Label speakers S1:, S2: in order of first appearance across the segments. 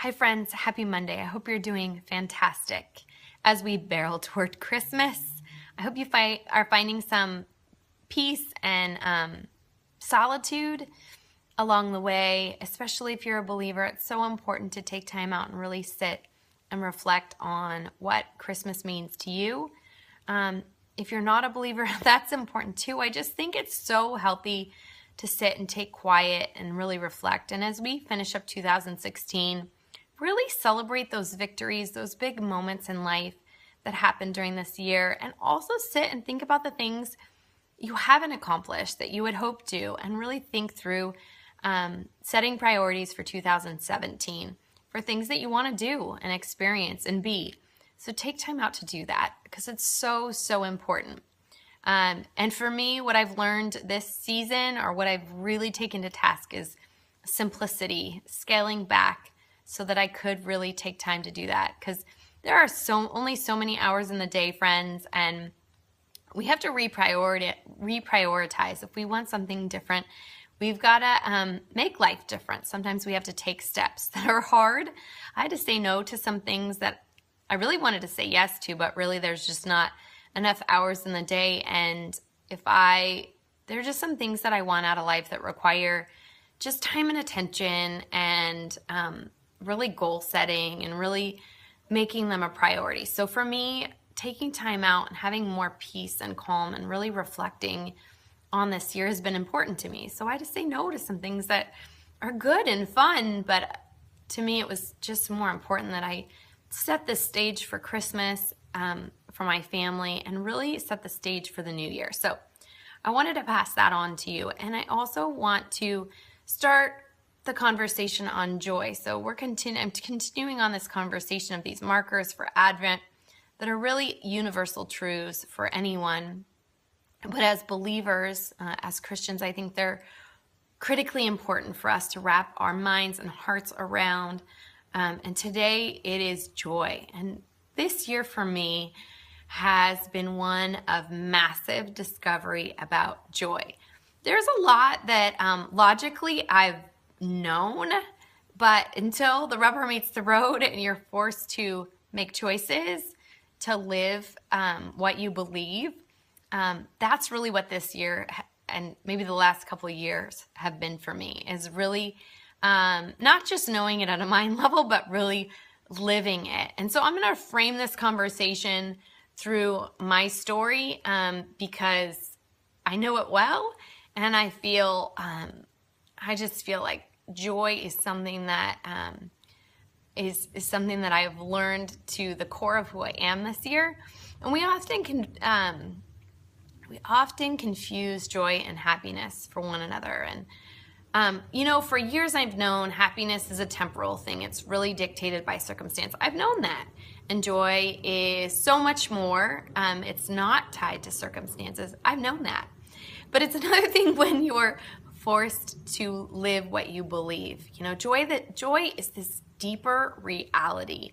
S1: Hi friends, happy Monday. I hope you're doing fantastic. As we barrel toward Christmas, I hope you are finding some peace and solitude along the way, especially if you're a believer. It's so important to take time out and really sit and reflect on what Christmas means to you. If you're not a believer, that's important too. I just think it's so healthy to sit and take quiet and really reflect. And as we finish up 2016, really celebrate those victories, those big moments in life that happened during this year, and also sit and think about the things you haven't accomplished that you would hope to, and really think through setting priorities for 2017 for things that you want to do and experience and be. So take time out to do that because it's so, so important. And for me, what I've learned this season, or what I've really taken to task, is simplicity, scaling back so that I could really take time to do that. Because there are only so many hours in the day, friends, and we have to reprioritize. If we want something different, we've got to make life different. Sometimes we have to take steps that are hard. I had to say no to some things that I really wanted to say yes to, but really there's just not enough hours in the day. And there are just some things that I want out of life that require just time and attention, and really goal setting and really making them a priority. So for me, taking time out and having more peace and calm and really reflecting on this year has been important to me. So I had to say no to some things that are good and fun, but to me it was just more important that I set the stage for Christmas, for my family, and really set the stage for the new year. So I wanted to pass that on to you. And I also want to start the conversation on joy. So I'm continuing on this conversation of these markers for Advent that are really universal truths for anyone. But as believers, as Christians, I think they're critically important for us to wrap our minds and hearts around. And today it is joy. And this year for me has been one of massive discovery about joy. There's a lot that logically I've known, but until the rubber meets the road and you're forced to make choices to live what you believe, that's really what this year and maybe the last couple of years have been for me, is really not just knowing it at a mind level, but really living it. And so I'm going to frame this conversation through my story because I know it well, and I just feel like joy is something that is something that I've learned to the core of who I am this year. And we often confuse joy and happiness for one another. And for years I've known happiness is a temporal thing. It's really dictated by circumstance. I've known that. And joy is so much more. It's not tied to circumstances. I've known that. But it's another thing when you're forced to live what you believe. Joy is this deeper reality,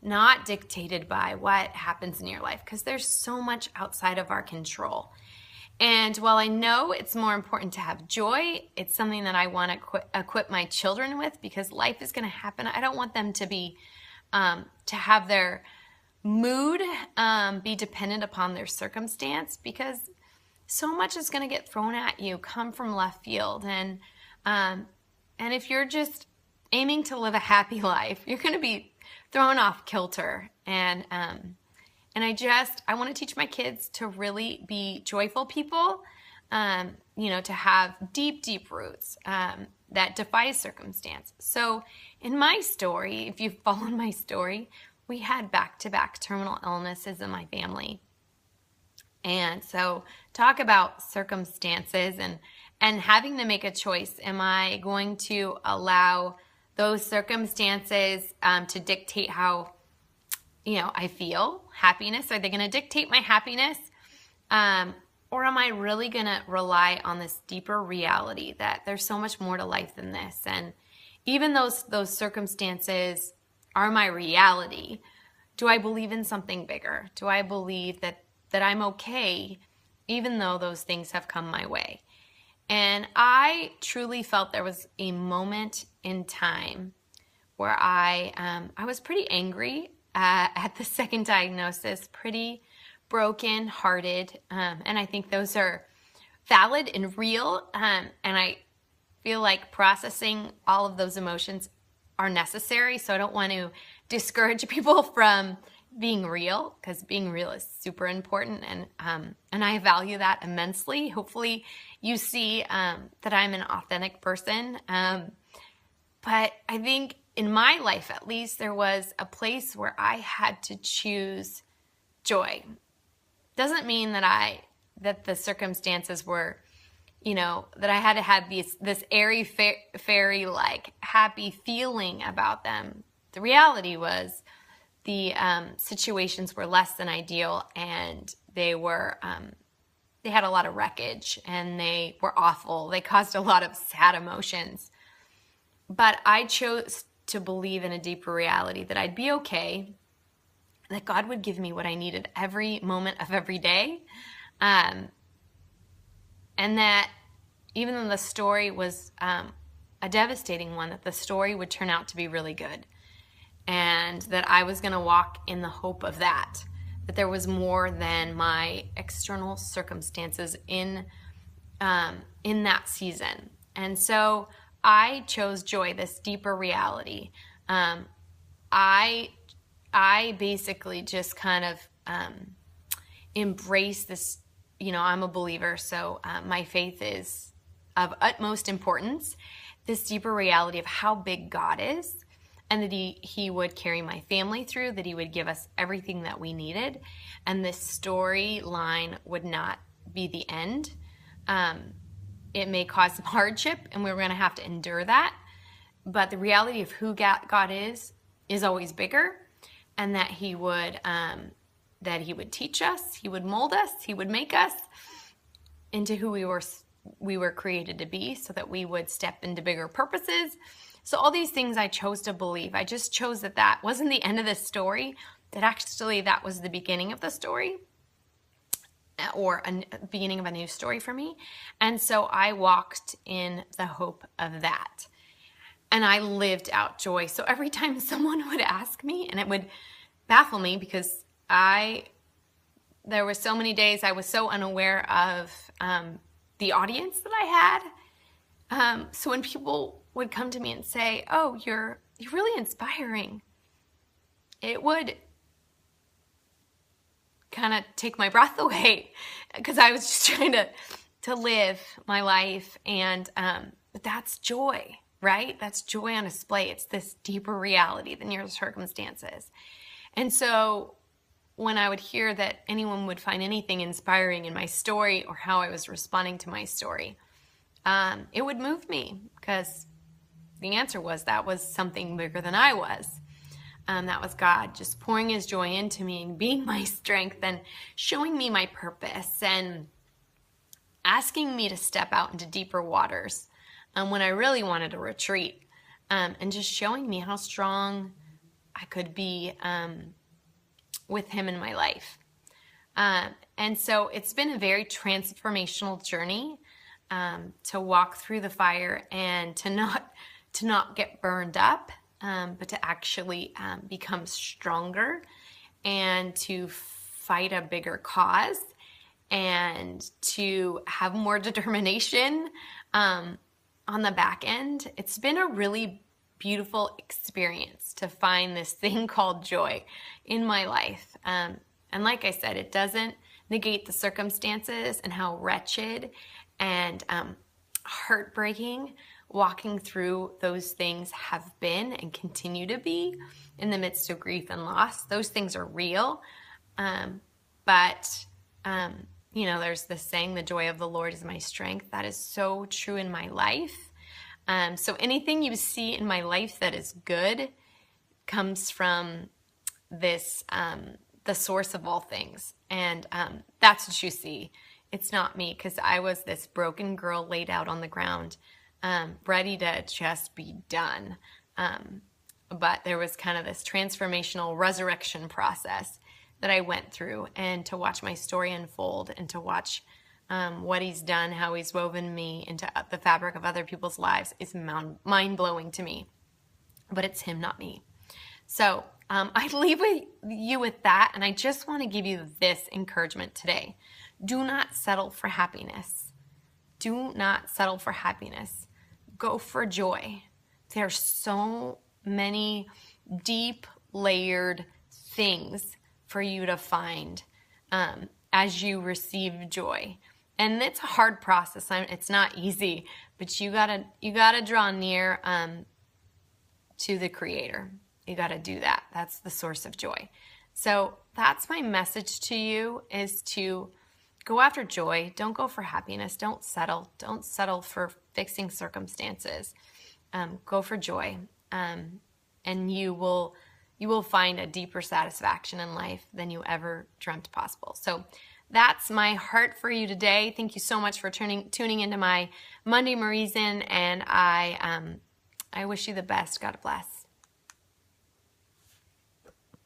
S1: not dictated by what happens in your life, because there's so much outside of our control. And while I know it's more important to have joy, it's something that I want to equip my children with, because life is going to happen. I don't want them to have their mood be dependent upon their circumstance, because so much is going to get thrown at you, come from left field. And if you're just aiming to live a happy life, you're going to be thrown off kilter. And I want to teach my kids to really be joyful people, to have deep, deep roots that defy circumstance. So in my story, if you've followed my story, we had back-to-back terminal illnesses in my family. And so talk about circumstances and having to make a choice. Am I going to allow those circumstances to dictate how I feel? Happiness? Are they going to dictate my happiness? Or am I really going to rely on this deeper reality that there's so much more to life than this? And even those circumstances are my reality. Do I believe in something bigger? Do I believe that I'm okay, even though those things have come my way? And I truly felt there was a moment in time where I was pretty angry at the second diagnosis, pretty broken hearted, and I think those are valid and real, and I feel like processing all of those emotions are necessary. So I don't want to discourage people from being real, because being real is super important, and I value that immensely. Hopefully you see that I'm an authentic person, but I think in my life, at least, there was a place where I had to choose joy. Doesn't mean that the circumstances were, that I had to have this airy fairy like happy feeling about them. The reality was the situations were less than ideal, and they had a lot of wreckage, and they were awful. They caused a lot of sad emotions. But I chose to believe in a deeper reality, that I'd be okay, that God would give me what I needed every moment of every day, and that even though the story was a devastating one, that the story would turn out to be really good, and that I was going to walk in the hope of that there was more than my external circumstances in that season. And so I chose joy, this deeper reality. I basically just kind of embrace this. I'm a believer, so my faith is of utmost importance. This deeper reality of how big God is, and that he would carry my family through, that he would give us everything that we needed, and this storyline would not be the end. It may cause some hardship, and we're going to have to endure that, but the reality of who God is always bigger, and that he would teach us, he would mold us, he would make us into who we were created to be, so that we would step into bigger purposes. So all these things I chose to believe. I just chose that wasn't the end of the story, that actually that was the beginning of the story, or a beginning of a new story for me. And so I walked in the hope of that. And I lived out joy. So every time someone would ask me, and it would baffle me, because there were so many days I was so unaware of the audience that I had. So when people would come to me and say, "Oh, you're really inspiring," it would kind of take my breath away, because I was just trying to live my life. And but that's joy, right? That's joy on display. It's this deeper reality than your circumstances. And so when I would hear that anyone would find anything inspiring in my story, or how I was responding to my story, it would move me, because the answer was that was something bigger than I was. That was God just pouring his joy into me and being my strength, and showing me my purpose, and asking me to step out into deeper waters when I really wanted to retreat, and just showing me how strong I could be with him in my life. And so it's been a very transformational journey, to walk through the fire, and to not get burned up, but to actually become stronger, and to fight a bigger cause, and to have more determination on the back end. It's been a really beautiful experience to find this thing called joy in my life. And like I said, it doesn't negate the circumstances and how wretched and heartbreaking walking through those things have been and continue to be in the midst of grief and loss. Those things are real. But there's this saying, the joy of the Lord is my strength. That is so true in my life. So anything you see in my life that is good comes from this, the source of all things. And that's what you see. It's not me, because I was this broken girl laid out on the ground, ready to just be done. But there was kind of this transformational resurrection process that I went through, and to watch my story unfold, and to watch what he's done, how he's woven me into the fabric of other people's lives, is mind-blowing to me. but it's him, not me. So I leave you with that, and I just want to give you this encouragement today. Do not settle for happiness. Do not settle for happiness. Go for joy. There's so many deep, layered things for you to find as you receive joy. And it's a hard process. It's not easy, but you gotta draw near to the Creator. You gotta do that. That's the source of joy. So that's my message to you, is to go after joy. Don't go for happiness. Don't settle. Don't settle for fixing circumstances. Go for joy, and you will find a deeper satisfaction in life than you ever dreamt possible. So that's my heart for you today. Thank you so much for tuning into my Monday Marieson, and I wish you the best. God bless.